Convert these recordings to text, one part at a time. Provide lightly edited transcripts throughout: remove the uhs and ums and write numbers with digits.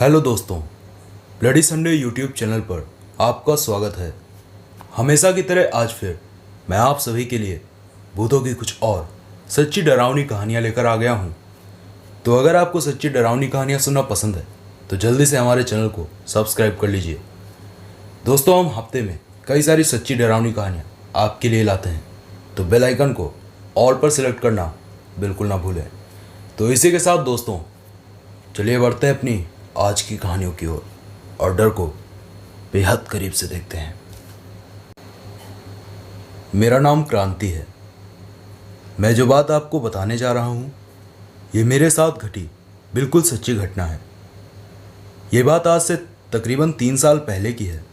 Hello दोस्तों, bloody Sunday YouTube channel पर आपका स्वागत है। हमेशा की तरह आज फिर मैं आप सभी के लिए भूतों की कुछ और सच्ची डरावनी कहानियाँ लेकर आ गया हूँ। तो अगर आपको सच्ची डरावनी कहानियाँ सुनना पसंद है तो जल्दी से हमारे चैनल को सब्सक्राइब कर लीजिए। दोस्तों, हम हफ्ते में कई सारी सच्ची डरावनी कहानियाँ आपके लिए लाते हैं, तो बेल आइकन को ऑल पर सिलेक्ट करना बिल्कुल ना भूलें। तो इसी के साथ दोस्तों, चलिए बढ़ते हैं अपनी आज की कहानियों की ओर और डर को बेहद करीब से देखते हैं। मेरा नाम क्रांति है। मैं जो बात आपको बताने जा रहा हूँ ये मेरे साथ घटी बिल्कुल सच्ची घटना है। ये बात आज से तकरीबन 3 साल पहले की है,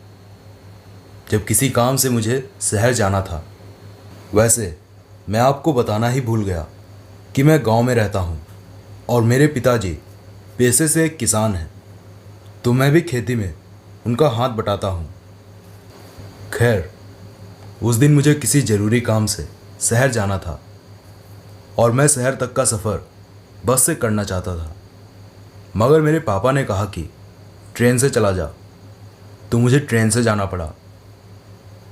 जब किसी काम से मुझे शहर जाना था। वैसे मैं आपको बताना ही भूल गया कि मैं गांव में रहता हूँ और मेरे पिताजी पेशे से एक किसान हैं, तो मैं भी खेती में उनका हाथ बटाता हूँ। खैर, उस दिन मुझे किसी ज़रूरी काम से शहर जाना था और मैं शहर तक का सफ़र बस से करना चाहता था, मगर मेरे पापा ने कहा कि ट्रेन से चला जा, तो मुझे ट्रेन से जाना पड़ा।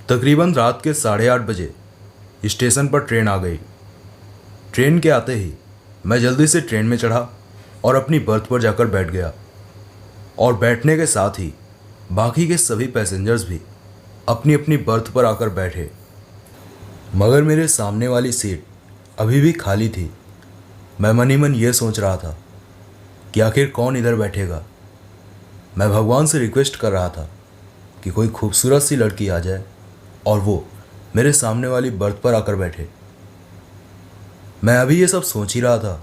तकरीबन रात के 8:30 बजे स्टेशन पर ट्रेन आ गई। ट्रेन के आते ही मैं जल्दी से ट्रेन में चढ़ा और अपनी बर्थ पर जाकर बैठ गया, और बैठने के साथ ही बाकी के सभी पैसेंजर्स भी अपनी अपनी बर्थ पर आकर बैठे, मगर मेरे सामने वाली सीट अभी भी खाली थी। मैं मन ही मन ये सोच रहा था कि आखिर कौन इधर बैठेगा। मैं भगवान से रिक्वेस्ट कर रहा था कि कोई खूबसूरत सी लड़की आ जाए और वो मेरे सामने वाली बर्थ पर आकर बैठे। मैं अभी ये सब सोच ही रहा था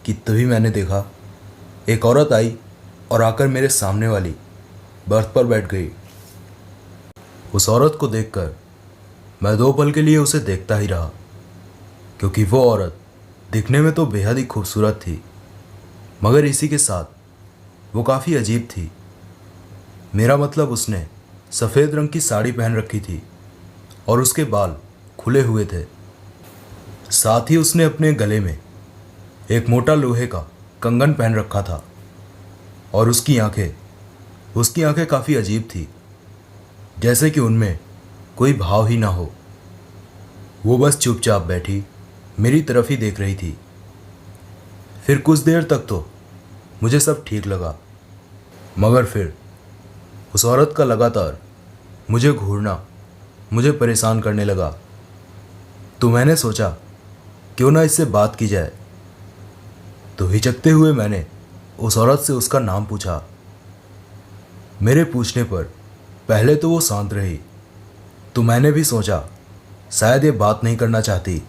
कि तभी मैंने देखा एक औरत आई और आकर मेरे सामने वाली बर्थ पर बैठ गई। उस औरत को देखकर मैं 2 पल के लिए उसे देखता ही रहा, क्योंकि वो औरत दिखने में तो बेहद ही खूबसूरत थी, मगर इसी के साथ वो काफ़ी अजीब थी। मेरा मतलब, उसने सफ़ेद रंग की साड़ी पहन रखी थी और उसके बाल खुले हुए थे। साथ ही उसने अपने गले में एक मोटा लोहे का कंगन पहन रखा था और उसकी आंखें काफ़ी अजीब थी, जैसे कि उनमें कोई भाव ही ना हो। वो बस चुपचाप बैठी मेरी तरफ ही देख रही थी। फिर कुछ देर तक तो मुझे सब ठीक लगा, मगर फिर उस औरत का लगातार मुझे घूरना मुझे परेशान करने लगा। तो मैंने सोचा क्यों ना इससे बात की जाए। तो हिचकते हुए मैंने उस औरत से उसका नाम पूछा। मेरे पूछने पर पहले तो वो शांत रही, तो मैंने भी सोचा शायद ये बात नहीं करना चाहती,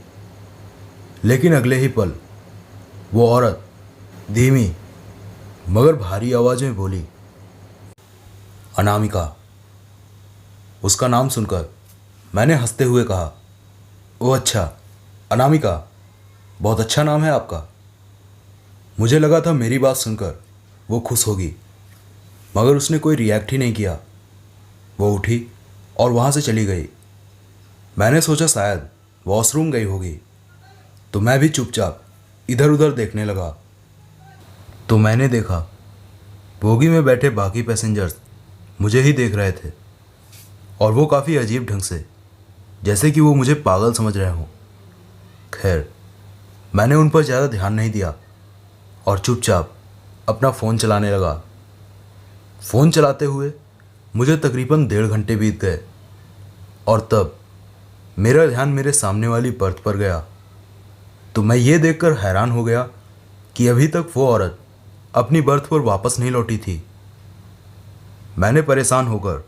लेकिन अगले ही पल वो औरत धीमी मगर भारी आवाज़ में बोली, अनामिका। उसका नाम सुनकर मैंने हंसते हुए कहा, ओह अच्छा, अनामिका, बहुत अच्छा नाम है आपका। मुझे लगा था मेरी बात सुनकर वो खुश होगी, मगर उसने कोई रिएक्ट ही नहीं किया। वो उठी और वहाँ से चली गई। मैंने सोचा शायद वॉशरूम गई होगी, तो मैं भी चुपचाप इधर उधर देखने लगा। तो मैंने देखा बोगी में बैठे बाकी पैसेंजर्स मुझे ही देख रहे थे, और वो काफ़ी अजीब ढंग से, जैसे कि वो मुझे पागल समझ रहे हों। खैर, मैंने उन पर ज़्यादा ध्यान नहीं दिया और चुपचाप अपना फ़ोन चलाने लगा। फ़ोन चलाते हुए मुझे तकरीबन 1.5 घंटे बीत गए, और तब मेरा ध्यान मेरे सामने वाली बर्थ पर गया। तो मैं ये देखकर हैरान हो गया कि अभी तक वो औरत अपनी बर्थ पर वापस नहीं लौटी थी। मैंने परेशान होकर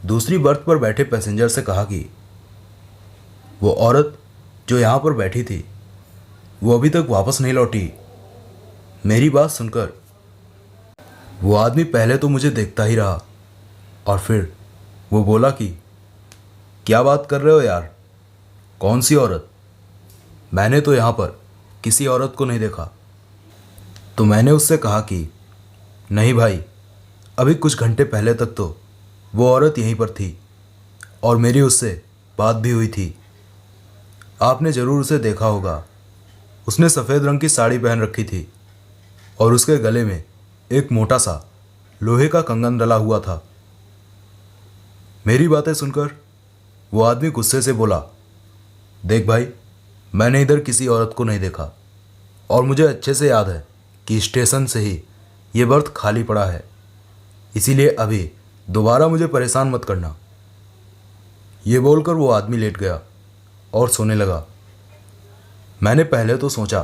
दूसरी बर्थ पर बैठे पैसेंजर से कहा कि वो औरत जो यहाँ पर बैठी थी वो अभी तक वापस नहीं लौटी। मेरी बात सुनकर वो आदमी पहले तो मुझे देखता ही रहा, और फिर वो बोला कि क्या बात कर रहे हो यार, कौन सी औरत? मैंने तो यहाँ पर किसी औरत को नहीं देखा। तो मैंने उससे कहा कि नहीं भाई, अभी कुछ घंटे पहले तक तो वो औरत यहीं पर थी और मेरी उससे बात भी हुई थी। आपने ज़रूर उसे देखा होगा। उसने सफ़ेद रंग की साड़ी पहन रखी थी और उसके गले में एक मोटा सा लोहे का कंगन डला हुआ था। मेरी बातें सुनकर वो आदमी गुस्से से बोला, देख भाई, मैंने इधर किसी औरत को नहीं देखा और मुझे अच्छे से याद है कि स्टेशन से ही ये बर्थ खाली पड़ा है, इसीलिए अभी दोबारा मुझे परेशान मत करना। ये बोलकर वो आदमी लेट गया और सोने लगा। मैंने पहले तो सोचा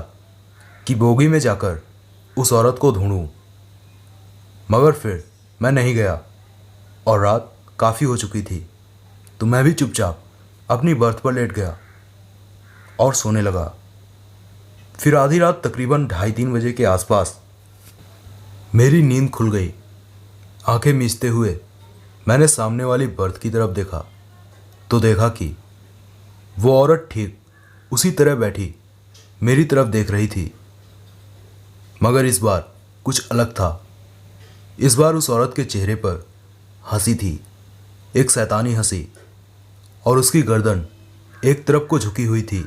कि बोगी में जाकर उस औरत को ढूंढूं, मगर फिर मैं नहीं गया और रात काफ़ी हो चुकी थी, तो मैं भी चुपचाप अपनी बर्थ पर लेट गया और सोने लगा। फिर आधी रात तकरीबन 2:30-3 बजे के आसपास मेरी नींद खुल गई। आंखें मीचते हुए मैंने सामने वाली बर्थ की तरफ देखा तो देखा कि वो औरत ठीक उसी तरह बैठी मेरी तरफ देख रही थी, मगर इस बार कुछ अलग था। इस बार उस औरत के चेहरे पर हंसी थी, एक शैतानी हंसी, और उसकी गर्दन एक तरफ को झुकी हुई थी।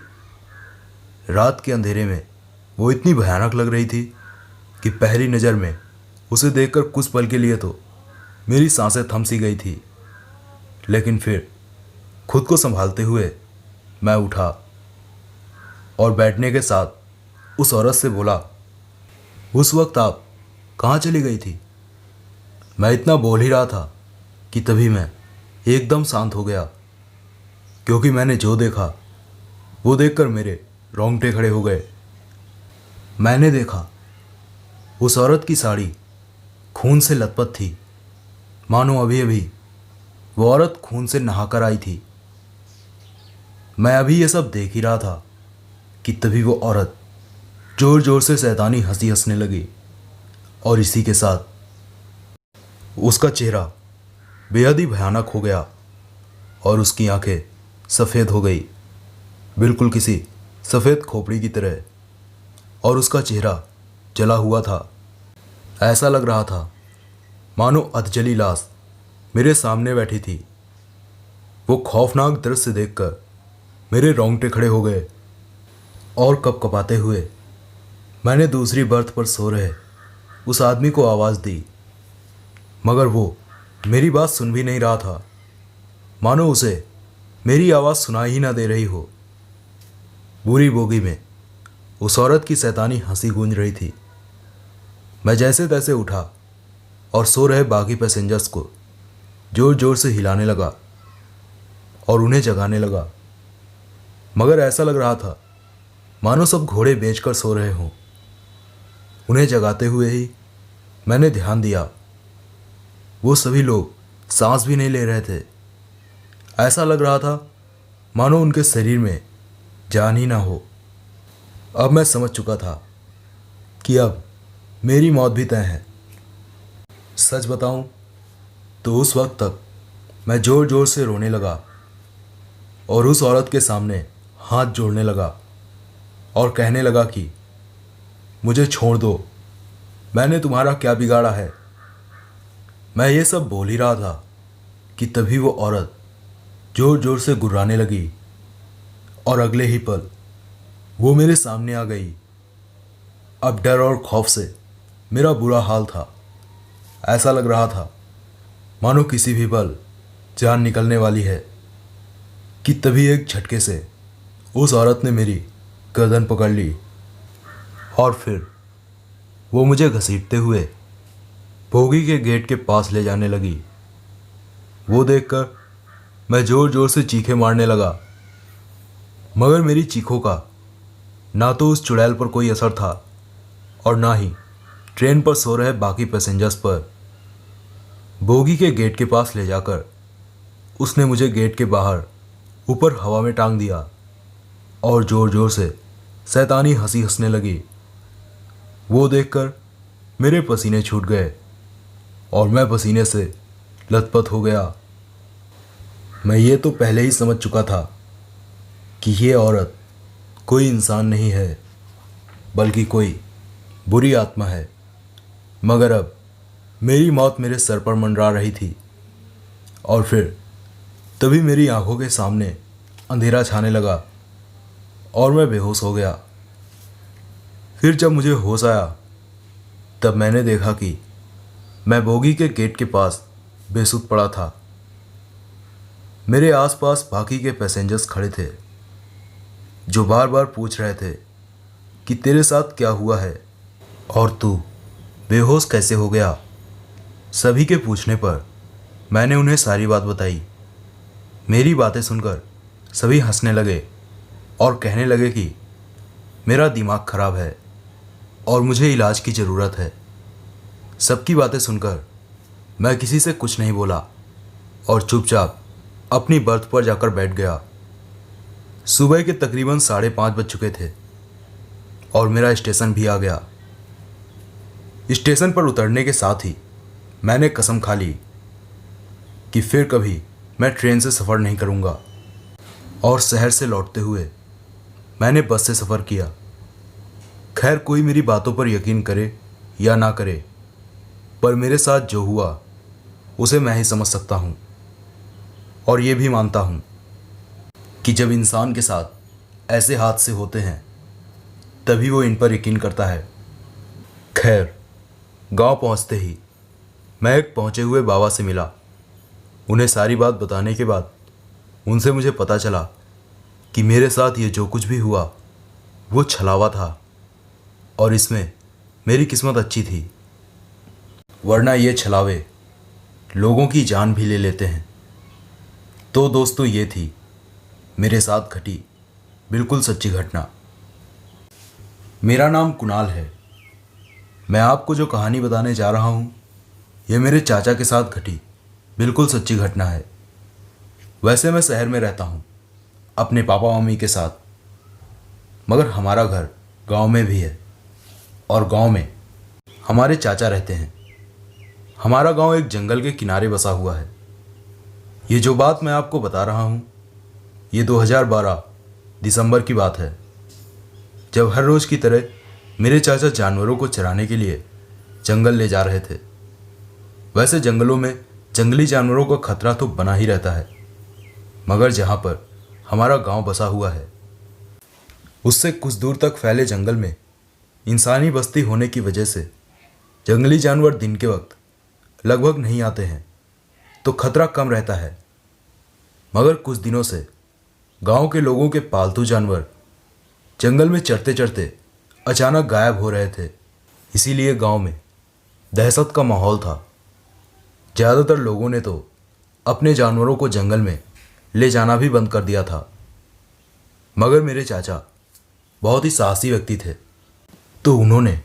रात के अंधेरे में वो इतनी भयानक लग रही थी कि पहली नज़र में उसे देखकर कुछ पल के लिए तो मेरी सांसें थम सी गई थी। लेकिन फिर खुद को संभालते हुए मैं उठा और बैठने के साथ उस औरत से बोला, उस वक्त आप कहाँ चली गई थी? मैं इतना बोल ही रहा था कि तभी मैं एकदम शांत हो गया, क्योंकि मैंने जो देखा वो देखकर मेरे रोंगटे खड़े हो गए। मैंने देखा उस औरत की साड़ी खून से लथपथ थी, मानो अभी अभी वो औरत खून से नहाकर आई थी। मैं अभी ये सब देख ही रहा था कि तभी वो औरत जोर जोर से शैतानी हंसी हंसने लगी और इसी के साथ उसका चेहरा बेहद ही भयानक हो गया और उसकी आंखें सफ़ेद हो गई, बिल्कुल किसी सफ़ेद खोपड़ी की तरह, और उसका चेहरा जला हुआ था। ऐसा लग रहा था मानो अधजली लाश मेरे सामने बैठी थी। वो खौफनाक दृश्य देखकर मेरे रोंगटे खड़े हो गए और कपकपाते हुए मैंने दूसरी बर्थ पर सो रहे उस आदमी को आवाज़ दी, मगर वो मेरी बात सुन भी नहीं रहा था, मानो उसे मेरी आवाज़ सुनाई ही ना दे रही हो। बुरी बोगी में उस औरत की शैतानी हंसी गूंज रही थी। मैं जैसे तैसे उठा और सो रहे बाकी पैसेंजर्स को जोर जोर से हिलाने लगा और उन्हें जगाने लगा, मगर ऐसा लग रहा था मानो सब घोड़े बेचकर सो रहे हों। उन्हें जगाते हुए ही मैंने ध्यान दिया, वो सभी लोग सांस भी नहीं ले रहे थे। ऐसा लग रहा था मानो उनके शरीर में जान ही ना हो। अब मैं समझ चुका था कि अब मेरी मौत भी तय है। सच बताऊं तो उस वक्त तक मैं ज़ोर ज़ोर से रोने लगा और उस औरत के सामने हाथ जोड़ने लगा और कहने लगा कि मुझे छोड़ दो, मैंने तुम्हारा क्या बिगाड़ा है। मैं ये सब बोल ही रहा था कि तभी वो औरत ज़ोर ज़ोर से गुर्राने लगी और अगले ही पल वो मेरे सामने आ गई। अब डर और खौफ से मेरा बुरा हाल था। ऐसा लग रहा था मानो किसी भी पल जान निकलने वाली है कि तभी एक झटके से उस औरत ने मेरी गर्दन पकड़ ली और फिर वो मुझे घसीटते हुए बोगी के गेट के पास ले जाने लगी। वो देखकर मैं ज़ोर ज़ोर से चीखें मारने लगा, मगर मेरी चीखों का ना तो उस चुड़ैल पर कोई असर था और ना ही ट्रेन पर सो रहे बाकी पैसेंजर्स पर। बोगी के गेट के पास ले जाकर उसने मुझे गेट के बाहर ऊपर हवा में टांग दिया और ज़ोर ज़ोर से शैतानी हंसी हंसने लगी। वो देखकर मेरे पसीने छूट गए और मैं पसीने से लथपथ हो गया। मैं ये तो पहले ही समझ चुका था कि ये औरत कोई इंसान नहीं है, बल्कि कोई बुरी आत्मा है, मगर अब मेरी मौत मेरे सर पर मंडरा रही थी और फिर तभी मेरी आंखों के सामने अंधेरा छाने लगा और मैं बेहोश हो गया। फिर जब मुझे होश आया तब मैंने देखा कि मैं बोगी के गेट के पास बेसुध पड़ा था। मेरे आसपास बाकी के पैसेंजर्स खड़े थे जो बार बार पूछ रहे थे कि तेरे साथ क्या हुआ है और तू बेहोश कैसे हो गया। सभी के पूछने पर मैंने उन्हें सारी बात बताई। मेरी बातें सुनकर सभी हंसने लगे और कहने लगे कि मेरा दिमाग खराब है और मुझे इलाज की ज़रूरत है। सबकी बातें सुनकर मैं किसी से कुछ नहीं बोला और चुपचाप अपनी बर्थ पर जाकर बैठ गया। सुबह के तकरीबन 5:30 बज चुके थे और मेरा स्टेशन भी आ गया। स्टेशन पर उतरने के साथ ही मैंने कसम खा ली कि फिर कभी मैं ट्रेन से सफ़र नहीं करूँगा और शहर से लौटते हुए मैंने बस से सफ़र किया। खैर, कोई मेरी बातों पर यकीन करे या ना करे, पर मेरे साथ जो हुआ उसे मैं ही समझ सकता हूँ और ये भी मानता हूँ कि जब इंसान के साथ ऐसे हादसे होते हैं तभी वो इन पर यकीन करता है। खैर, गांव पहुंचते ही मैं एक पहुंचे हुए बाबा से मिला। उन्हें सारी बात बताने के बाद उनसे मुझे पता चला कि मेरे साथ ये जो कुछ भी हुआ वो छलावा था और इसमें मेरी किस्मत अच्छी थी, वरना ये छलावे लोगों की जान भी ले लेते हैं। तो दोस्तों, ये थी मेरे साथ घटी बिल्कुल सच्ची घटना। मेरा नाम कुणाल है। मैं आपको जो कहानी बताने जा रहा हूँ ये मेरे चाचा के साथ घटी बिल्कुल सच्ची घटना है। वैसे मैं शहर में रहता हूँ अपने पापा मम्मी के साथ, मगर हमारा घर गांव में भी है और गांव में हमारे चाचा रहते हैं। हमारा गांव एक जंगल के किनारे बसा हुआ है। ये जो बात मैं आपको बता रहा हूँ ये 2012 दिसंबर की बात है, जब हर रोज़ की तरह मेरे चाचा जानवरों को चराने के लिए जंगल ले जा रहे थे। वैसे जंगलों में जंगली जानवरों का खतरा तो बना ही रहता है, मगर जहाँ पर हमारा गांव बसा हुआ है उससे कुछ दूर तक फैले जंगल में इंसानी बस्ती होने की वजह से जंगली जानवर दिन के वक्त लगभग नहीं आते हैं, तो खतरा कम रहता है। मगर कुछ दिनों से गांव के लोगों के पालतू जानवर जंगल में चरते चरते अचानक गायब हो रहे थे। इसीलिए गांव में दहशत का माहौल था। ज़्यादातर लोगों ने तो अपने जानवरों को जंगल में ले जाना भी बंद कर दिया था, मगर मेरे चाचा बहुत ही साहसी व्यक्ति थे, तो उन्होंने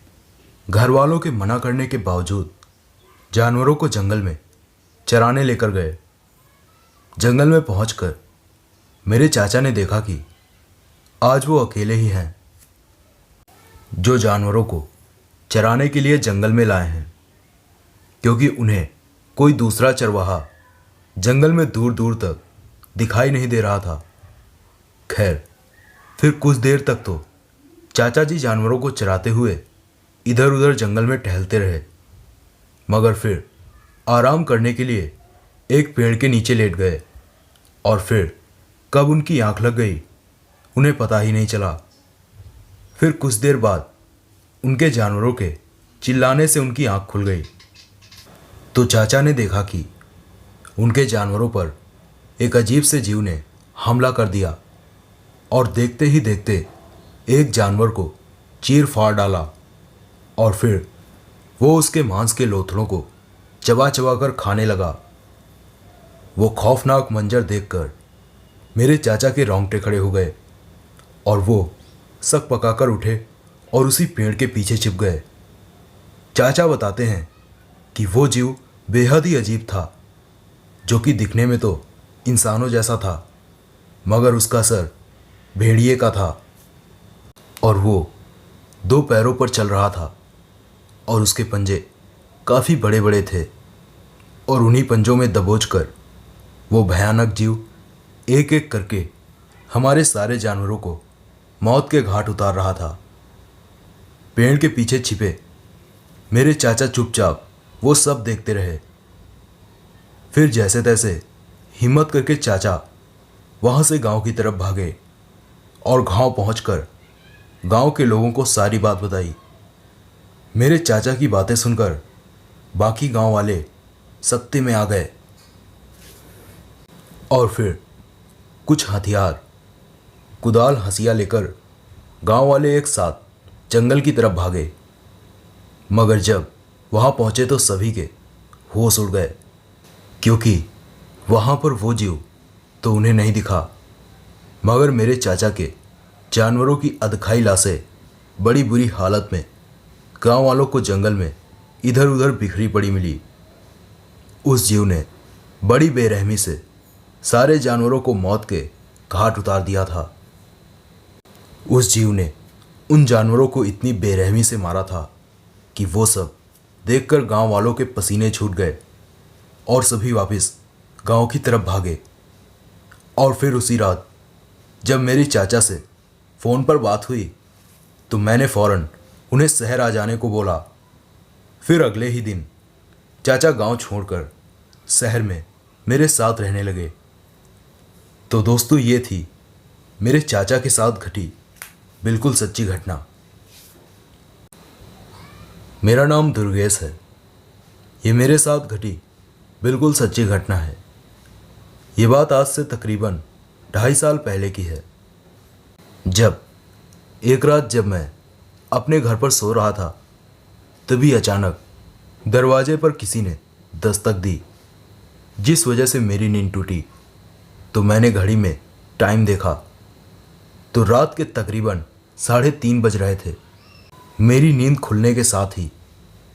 घर वालों के मना करने के बावजूद जानवरों को जंगल में चराने लेकर गए। जंगल में पहुंचकर मेरे चाचा ने देखा कि आज वो अकेले ही हैं जो जानवरों को चराने के लिए जंगल में लाए हैं, क्योंकि उन्हें कोई दूसरा चरवाहा जंगल में दूर दूर तक दिखाई नहीं दे रहा था। खैर, फिर कुछ देर तक तो चाचा जी जानवरों को चराते हुए इधर उधर जंगल में टहलते रहे, मगर फिर आराम करने के लिए एक पेड़ के नीचे लेट गए और फिर कब उनकी आंख लग गई उन्हें पता ही नहीं चला। फिर कुछ देर बाद उनके जानवरों के चिल्लाने से उनकी आंख खुल गई, तो चाचा ने देखा कि उनके जानवरों पर एक अजीब से जीव ने हमला कर दिया और देखते ही देखते एक जानवर को चीर फाड़ डाला और फिर वो उसके मांस के लोथड़ों को चबा चबा कर खाने लगा। वो खौफनाक मंजर देखकर मेरे चाचा के रोंगटे खड़े हो गए और वो सक पकाकर उठे और उसी पेड़ के पीछे छिप गए। चाचा बताते हैं कि वो जीव बेहद ही अजीब था, जो कि दिखने में तो इंसानों जैसा था, मगर उसका सर भेड़िए का था और वो 2 पैरों पर चल रहा था और उसके पंजे काफ़ी बड़े बड़े थे और उन्हीं पंजों में दबोचकर वो भयानक जीव एक एक करके हमारे सारे जानवरों को मौत के घाट उतार रहा था। पेड़ के पीछे छिपे मेरे चाचा चुपचाप वो सब देखते रहे। फिर जैसे तैसे हिम्मत करके चाचा वहाँ से गांव की तरफ भागे और गांव पहुंचकर गांव के लोगों को सारी बात बताई। मेरे चाचा की बातें सुनकर बाकी गांव वाले सत्ते में आ गए और फिर कुछ हथियार, कुदाल, हंसिया लेकर गांव वाले एक साथ जंगल की तरफ भागे। मगर जब वहां पहुंचे तो सभी के होश उड़ गए, क्योंकि वहां पर वो जीव तो उन्हें नहीं दिखा, मगर मेरे चाचा के जानवरों की अधखाई लाशें बड़ी बुरी हालत में गांव वालों को जंगल में इधर उधर बिखरी पड़ी मिली। उस जीव ने बड़ी बेरहमी से सारे जानवरों को मौत के घाट उतार दिया था। उस जीव ने उन जानवरों को इतनी बेरहमी से मारा था कि वो सब देखकर गांव वालों के पसीने छूट गए और सभी वापस गांव की तरफ भागे। और फिर उसी रात जब मेरी चाचा से फ़ोन पर बात हुई तो मैंने फ़ौरन उन्हें शहर आ जाने को बोला। फिर अगले ही दिन चाचा गांव छोड़कर शहर में मेरे साथ रहने लगे। तो दोस्तों, ये थी मेरे चाचा के साथ घटी बिल्कुल सच्ची घटना। मेरा नाम दुर्गेश है। ये मेरे साथ घटी बिल्कुल सच्ची घटना है। ये बात आज से तकरीबन 2.5 साल पहले की है। जब एक रात जब मैं अपने घर पर सो रहा था, तभी अचानक दरवाजे पर किसी ने दस्तक दी, जिस वजह से मेरी नींद टूटी। तो मैंने घड़ी में टाइम देखा तो रात के तकरीबन 3:30 बज रहे थे। मेरी नींद खुलने के साथ ही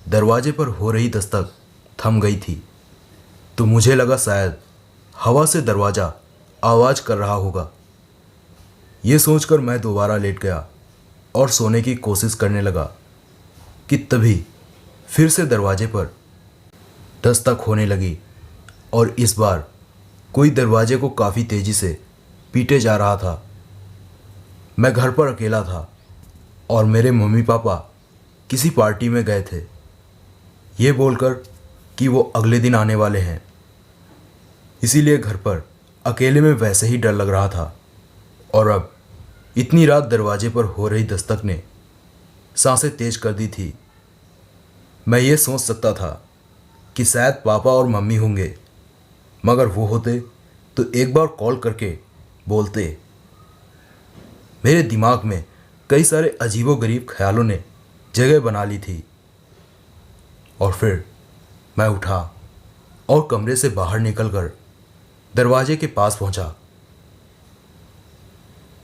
दरवाजे पर हो रही दस्तक थम गई थी। तो मुझे लगा शायद हवा से दरवाज़ा आवाज़ कर रहा होगा। ये सोचकर मैं दोबारा लेट गया और सोने की कोशिश करने लगा कि तभी फिर से दरवाजे पर दस्तक होने लगी और इस बार कोई दरवाजे को काफ़ी तेज़ी से पीटे जा रहा था। मैं घर पर अकेला था और मेरे मम्मी पापा किसी पार्टी में गए थे, ये बोलकर कि वो अगले दिन आने वाले हैं। इसीलिए घर पर अकेले में वैसे ही डर लग रहा था और अब इतनी रात दरवाजे पर हो रही दस्तक ने सांसें तेज कर दी थी। मैं ये सोच सकता था कि शायद पापा और मम्मी होंगे, मगर वो होते तो एक बार कॉल करके बोलते। मेरे दिमाग में कई सारे अजीबोगरीब ख्यालों ने जगह बना ली थी और फिर मैं उठा और कमरे से बाहर निकलकर दरवाजे के पास पहुंचा।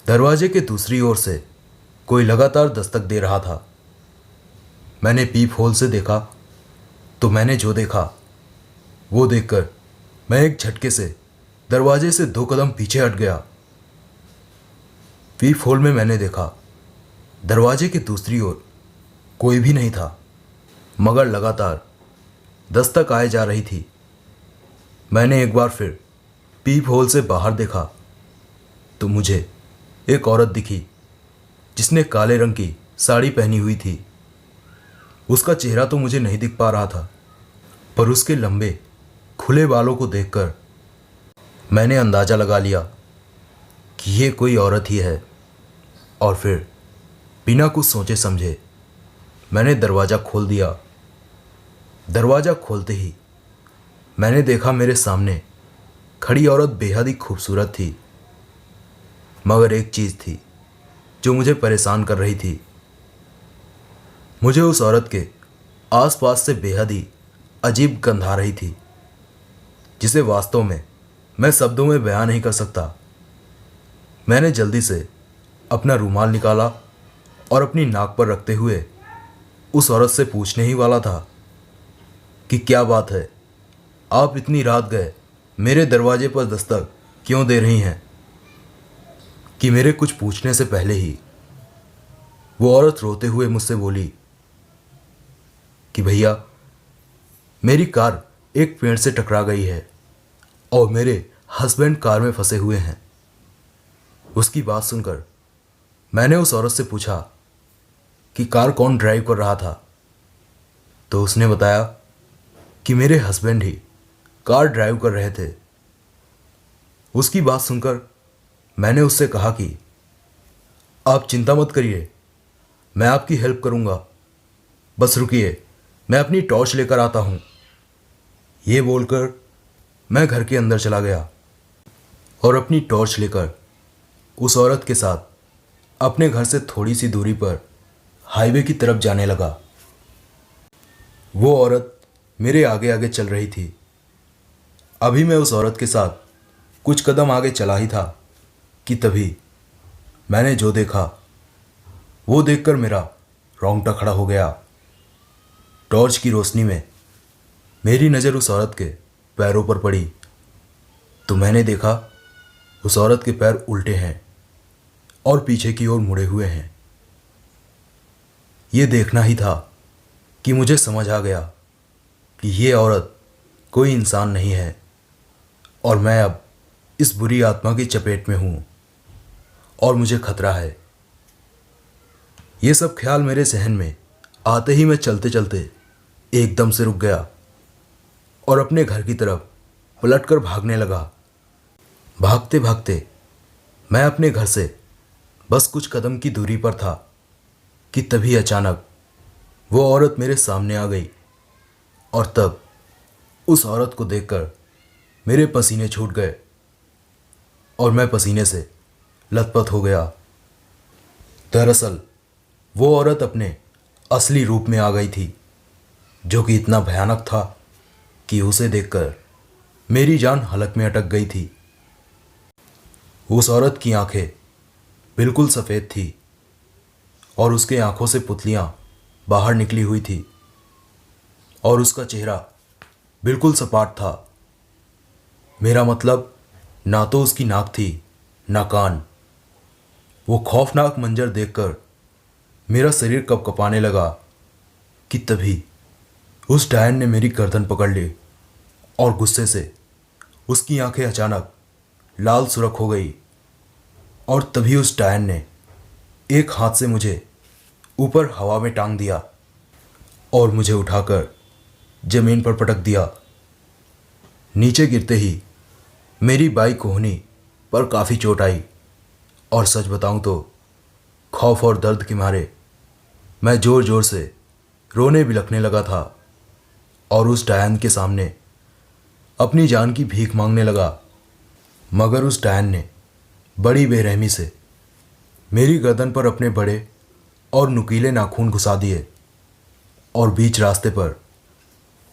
दरवाजे के दूसरी ओर से कोई लगातार दस्तक दे रहा था। मैंने पीप होल से देखा तो मैंने जो देखा वो देखकर मैं एक झटके से दरवाजे से 2 कदम पीछे हट गया। पीप होल में मैंने देखा दरवाजे की दूसरी ओर कोई भी नहीं था, मगर लगातार दस्तक आए जा रही थी। मैंने एक बार फिर पीप होल से बाहर देखा तो मुझे एक औरत दिखी जिसने काले रंग की साड़ी पहनी हुई थी। उसका चेहरा तो मुझे नहीं दिख पा रहा था, पर उसके लंबे खुले बालों को देखकर मैंने अंदाज़ा लगा लिया कि ये कोई औरत ही है। और फिर बिना कुछ सोचे समझे मैंने दरवाज़ा खोल दिया। दरवाज़ा खोलते ही मैंने देखा मेरे सामने खड़ी औरत बेहद ही खूबसूरत थी, मगर एक चीज़ थी जो मुझे परेशान कर रही थी। मुझे उस औरत के आसपास से बेहद ही अजीब गंध आ रही थी, जिसे वास्तव में मैं शब्दों में बयान नहीं कर सकता। मैंने जल्दी से अपना रुमाल निकाला और अपनी नाक पर रखते हुए उस औरत से पूछने ही वाला था कि क्या बात है, आप इतनी रात गए मेरे दरवाजे पर दस्तक क्यों दे रही हैं। कि मेरे कुछ पूछने से पहले ही वो औरत रोते हुए मुझसे बोली कि भैया, मेरी कार एक पेड़ से टकरा गई है और मेरे हस्बैंड कार में फंसे हुए हैं। उसकी बात सुनकर मैंने उस औरत से पूछा कि कार कौन ड्राइव कर रहा था। तो उसने बताया कि मेरे हस्बैंड ही कार ड्राइव कर रहे थे। उसकी बात सुनकर मैंने उससे कहा कि आप चिंता मत करिए, मैं आपकी हेल्प करूंगा, बस रुकिए, मैं अपनी टॉर्च लेकर आता हूँ। ये बोलकर मैं घर के अंदर चला गया और अपनी टॉर्च लेकर उस औरत के साथ अपने घर से थोड़ी सी दूरी पर हाईवे की तरफ जाने लगा। वो औरत मेरे आगे आगे चल रही थी। अभी मैं उस औरत के साथ कुछ कदम आगे चला ही था कि तभी मैंने जो देखा वो देखकर मेरा रोंगटा खड़ा हो गया। टॉर्च की रोशनी में मेरी नज़र उस औरत के पैरों पर पड़ी तो मैंने देखा उस औरत के पैर उल्टे हैं और पीछे की ओर मुड़े हुए हैं। ये देखना ही था कि मुझे समझ आ गया कि ये औरत कोई इंसान नहीं है और मैं अब इस बुरी आत्मा की चपेट में हूँ और मुझे खतरा है। ये सब ख्याल मेरे जहन में आते ही मैं चलते चलते एकदम से रुक गया और अपने घर की तरफ पलटकर भागने लगा। भागते भागते मैं अपने घर से बस कुछ कदम की दूरी पर था कि तभी अचानक वो औरत मेरे सामने आ गई और तब उस औरत को देखकर मेरे पसीने छूट गए और मैं पसीने से लथपथ हो गया। दरअसल वो औरत अपने असली रूप में आ गई थी जो कि इतना भयानक था कि उसे देखकर मेरी जान हलक में अटक गई थी। उस औरत की आंखें बिल्कुल सफ़ेद थी और उसके आंखों से पुतलियां बाहर निकली हुई थी और उसका चेहरा बिल्कुल सपाट था। मेरा मतलब ना तो उसकी नाक थी ना कान। वो खौफनाक मंजर देखकर मेरा शरीर कपकपाने लगा कि तभी उस डायन ने मेरी गर्दन पकड़ ली और गुस्से से उसकी आंखें अचानक लाल सुर्ख हो गई और तभी उस डायन ने एक हाथ से मुझे ऊपर हवा में टांग दिया और मुझे उठाकर जमीन पर पटक दिया। नीचे गिरते ही मेरी बाई कोहनी पर काफ़ी चोट आई और सच बताऊं तो खौफ और दर्द के मारे मैं ज़ोर ज़ोर से रोने बिलखने लगा था और उस डायन के सामने अपनी जान की भीख मांगने लगा। मगर उस डायन ने बड़ी बेरहमी से मेरी गर्दन पर अपने बड़े और नुकीले नाखून घुसा दिए और बीच रास्ते पर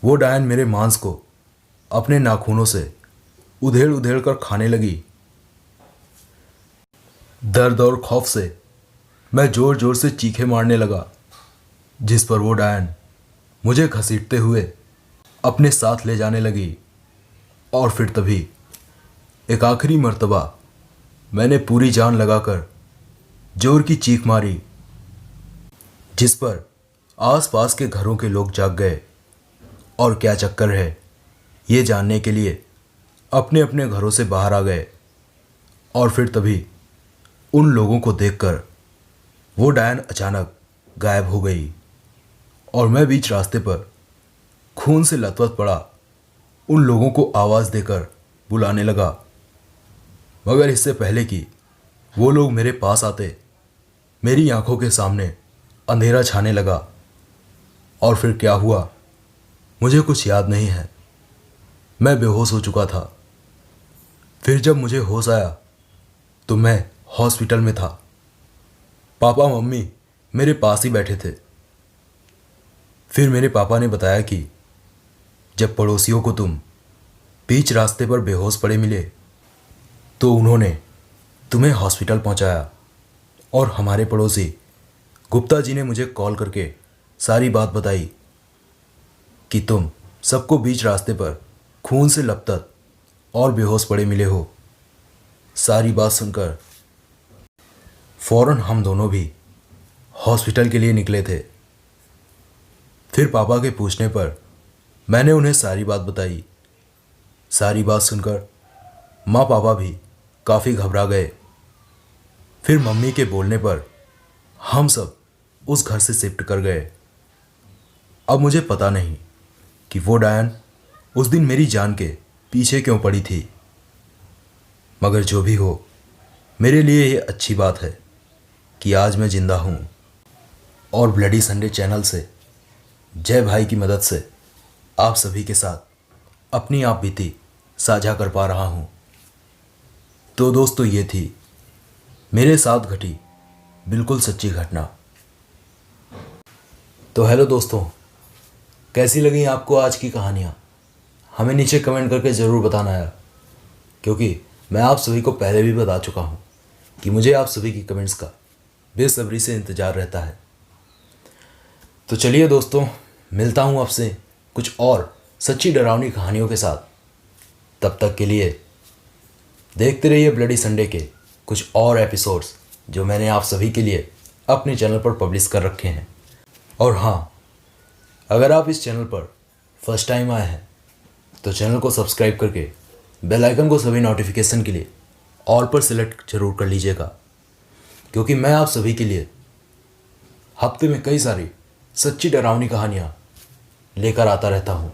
वो डायन मेरे मांस को अपने नाखूनों से उधेड़ उधेड़ कर खाने लगी। दर्द और खौफ से मैं जोर जोर से चीखें मारने लगा जिस पर वो डायन मुझे घसीटते हुए अपने साथ ले जाने लगी और फिर तभी एक आखिरी मर्तबा मैंने पूरी जान लगाकर जोर की चीख मारी जिस पर आसपास के घरों के लोग जाग गए और क्या चक्कर है ये जानने के लिए अपने अपने घरों से बाहर आ गए। और फिर तभी उन लोगों को देखकर वो डायन अचानक गायब हो गई और मैं बीच रास्ते पर खून से लथपथ पड़ा उन लोगों को आवाज़ देकर बुलाने लगा। मगर इससे पहले कि वो लोग मेरे पास आते मेरी आंखों के सामने अंधेरा छाने लगा और फिर क्या हुआ मुझे कुछ याद नहीं है। मैं बेहोश हो चुका था। फिर जब मुझे होश आया तो मैं हॉस्पिटल में था। पापा मम्मी मेरे पास ही बैठे थे। फिर मेरे पापा ने बताया कि जब पड़ोसियों को तुम बीच रास्ते पर बेहोश पड़े मिले तो उन्होंने तुम्हें हॉस्पिटल पहुंचाया और हमारे पड़ोसी गुप्ता जी ने मुझे कॉल करके सारी बात बताई कि तुम सबको बीच रास्ते पर खून से लपटत और बेहोश पड़े मिले हो। सारी बात सुनकर फौरन हम दोनों भी हॉस्पिटल के लिए निकले थे। फिर पापा के पूछने पर मैंने उन्हें सारी बात बताई। सारी बात सुनकर माँ पापा भी काफ़ी घबरा गए। फिर मम्मी के बोलने पर हम सब उस घर से शिफ्ट कर गए। अब मुझे पता नहीं कि वो डायन उस दिन मेरी जान के पीछे क्यों पड़ी थी, मगर जो भी हो मेरे लिए ये अच्छी बात है कि आज मैं ज़िंदा हूँ और ब्लडी संडे चैनल से जय भाई की मदद से आप सभी के साथ अपनी आप बीती साझा कर पा रहा हूँ। तो दोस्तों, ये थी मेरे साथ घटी बिल्कुल सच्ची घटना। तो हेलो दोस्तों, कैसी लगी आपको आज की कहानियाँ? हमें नीचे कमेंट करके ज़रूर बताना है, क्योंकि मैं आप सभी को पहले भी बता चुका हूँ कि मुझे आप सभी की कमेंट्स का बेसब्री से इंतज़ार रहता है। तो चलिए दोस्तों, मिलता हूँ आपसे कुछ और सच्ची डरावनी कहानियों के साथ। तब तक के लिए देखते रहिए ब्लडी संडे के कुछ और एपिसोड्स जो मैंने आप सभी के लिए अपने चैनल पर पब्लिश कर रखे हैं। और हाँ, अगर आप इस चैनल पर फर्स्ट टाइम आए हैं तो चैनल को सब्सक्राइब करके बेल आइकन को सभी नोटिफिकेशन के लिए ऑल पर सिलेक्ट जरूर कर लीजिएगा, क्योंकि मैं आप सभी के लिए हफ्ते में कई सारी सच्ची डरावनी कहानियाँ लेकर आता रहता हूँ।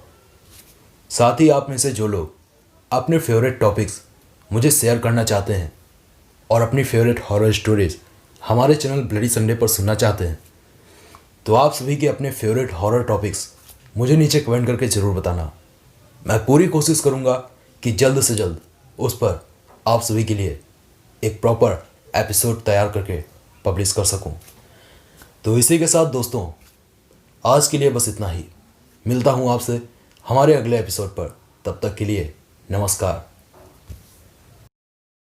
साथ ही आप में से जो लोग अपने फेवरेट टॉपिक्स मुझे शेयर करना चाहते हैं और अपनी फेवरेट हॉरर स्टोरीज हमारे चैनल ब्लडी संडे पर सुनना चाहते हैं, तो आप सभी के अपने फेवरेट हॉरर टॉपिक्स मुझे नीचे कमेंट करके ज़रूर बताना। मैं पूरी कोशिश करूँगा कि जल्द से जल्द उस पर आप सभी के लिए एक प्रॉपर एपिसोड तैयार करके पब्लिश कर सकूँ। तो इसी के साथ दोस्तों, आज के लिए बस इतना ही। मिलता हूँ आपसे हमारे अगले एपिसोड पर। तब तक के लिए नमस्कार।